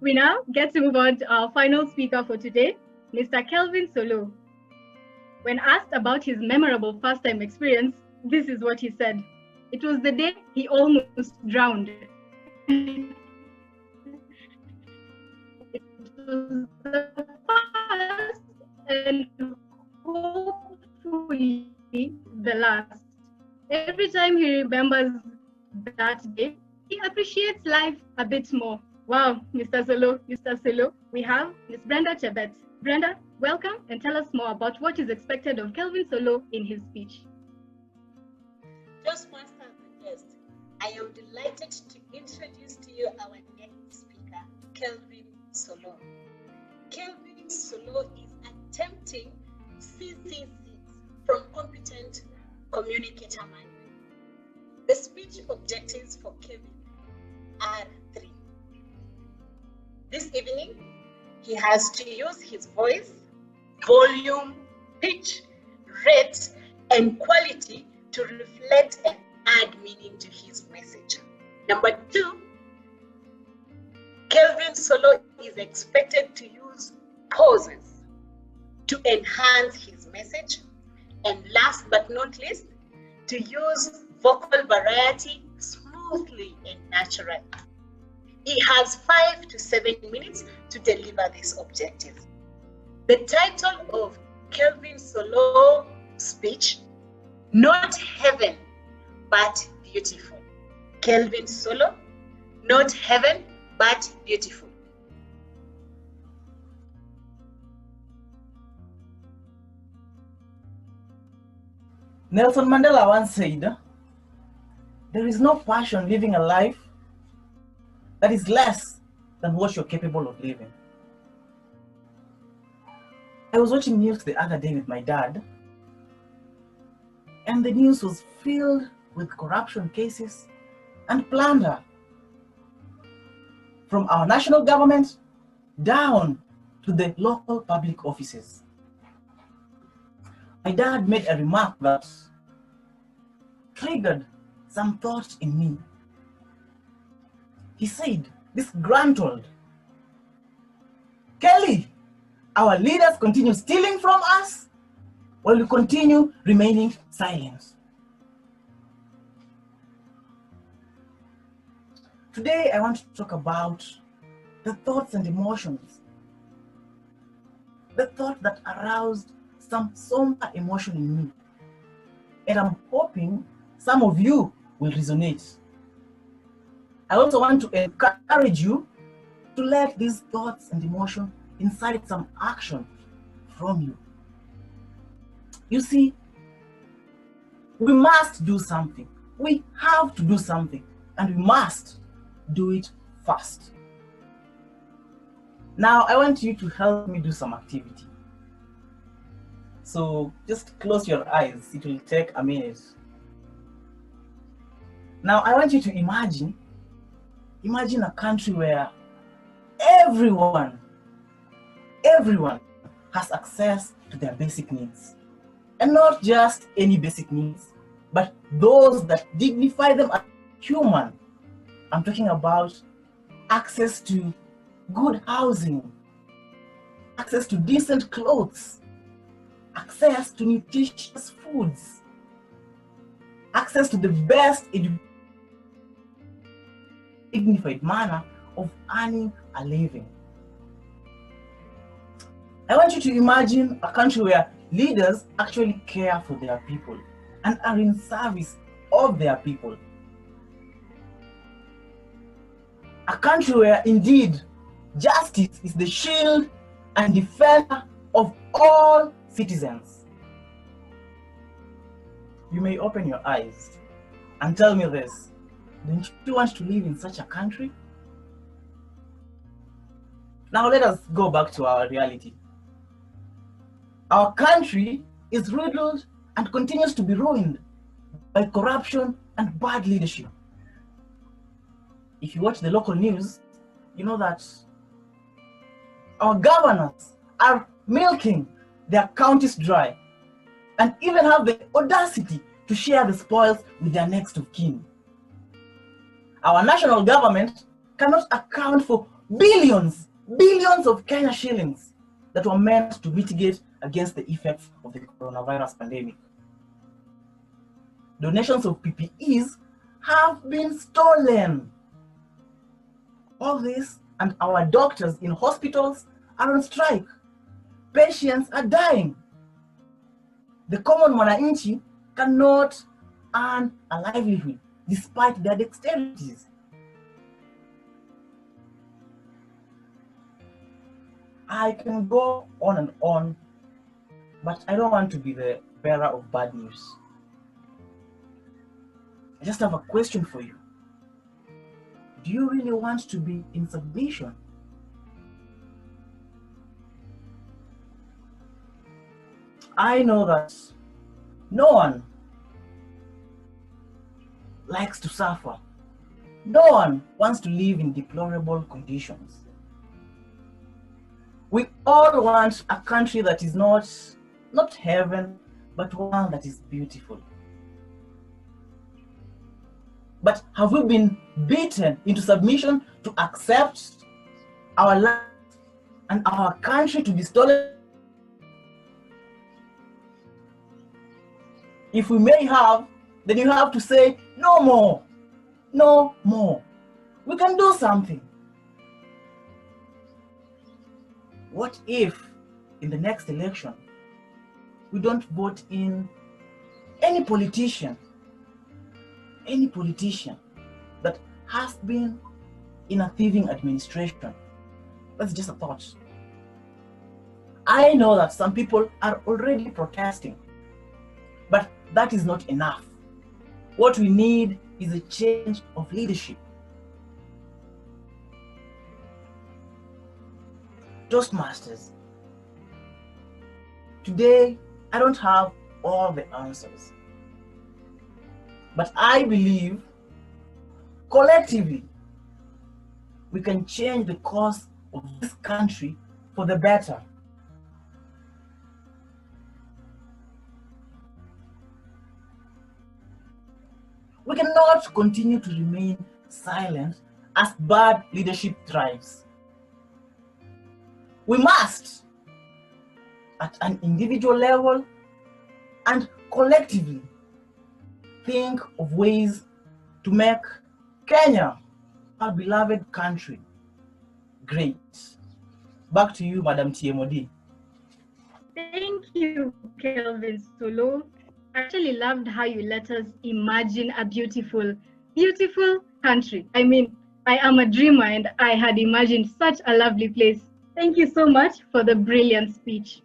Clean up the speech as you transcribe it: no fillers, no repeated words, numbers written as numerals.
We now get to move on to our final speaker for today, Mr. Kelvin Solo. When asked about his memorable first-time experience, this is what he said. It was the day he almost drowned. It was the first and hopefully the last. Every time he remembers that day, he appreciates life a bit more. Wow, Mr. Solo, we have Ms. Brenda Chebet. Brenda, welcome and tell us more about what is expected of Kelvin Solo in his speech. Toastmasters and guests, I am delighted to introduce to you our next speaker, Kelvin Solo. Kelvin Solo is attempting CC6 from Competent Communicator Manual. The speech objectives for Kelvin are 3. This evening, he has to use his voice, volume, pitch, rate, and quality to reflect and add meaning to his message. Number 2, Kelvin Solo is expected to use pauses to enhance his message. And last but not least, to use vocal variety smoothly and naturally. He has 5 to 7 minutes to deliver this objective. The title of Kelvin Solo's speech, Not Heaven, but Beautiful. Kelvin Solo, Not Heaven, but Beautiful. Nelson Mandela once said, there is no passion living a life that is less than what you're capable of living. I was watching news the other day with my dad, and the news was filled with corruption cases and plunder from our national government down to the local public offices. My dad made a remark that triggered some thought in me. He said, disgruntled, Kelly, our leaders continue stealing from us while we continue remaining silent. Today, I want to talk about the thoughts and emotions, the thought that aroused some somber emotion in me. And I'm hoping some of you will resonate. I also want to encourage you to let these thoughts and emotions incite some action from you. You see, we must do something. We have to do something, and we must do it fast. Now, I want you to help me do some activity. So just close your eyes. It will take a minute. Now, I want you to imagine a country where everyone has access to their basic needs. And not just any basic needs, but those that dignify them as human. I'm talking about access to good housing, access to decent clothes, access to nutritious foods, access to the best dignified manner of earning a living. I want you to imagine a country where leaders actually care for their people and are in service of their people. A country where indeed justice is the shield and defender of all citizens. You may open your eyes and tell me this. Don't you want to live in such a country? Now let us go back to our reality. Our country is riddled and continues to be ruined by corruption and bad leadership. If you watch the local news, you know that our governors are milking their counties dry and even have the audacity to share the spoils with their next of kin. Our national government cannot account for billions of Kenya shillings that were meant to mitigate against the effects of the coronavirus pandemic. Donations of PPEs have been stolen. All this, and our doctors in hospitals are on strike. Patients are dying. The common mwananchi cannot earn a livelihood despite their dexterities. I can go on and on, but I don't want to be the bearer of bad news. I just have a question for you. Do you really want to be in submission? I know that no one likes to suffer. No one wants to live in deplorable conditions. We all want a country that is not heaven, but one that is beautiful. But have we been beaten into submission to accept our land and our country to be stolen? If we may have, then you have to say, no more, no more. We can do something. What if in the next election, we don't vote in any politician that has been in a thieving administration? That's just a thought. I know that some people are already protesting, but that is not enough. What we need is a change of leadership. Toastmasters, today I don't have all the answers, but I believe collectively we can change the course of this country for the better. We cannot continue to remain silent as bad leadership thrives. We must, at an individual level and collectively, think of ways to make Kenya, our beloved country, great. Back to you, Madam TMOD. Thank you, Kelvin Solo. I actually loved how you let us imagine a beautiful, beautiful country. I mean, I am a dreamer and I had imagined such a lovely place. Thank you so much for the brilliant speech.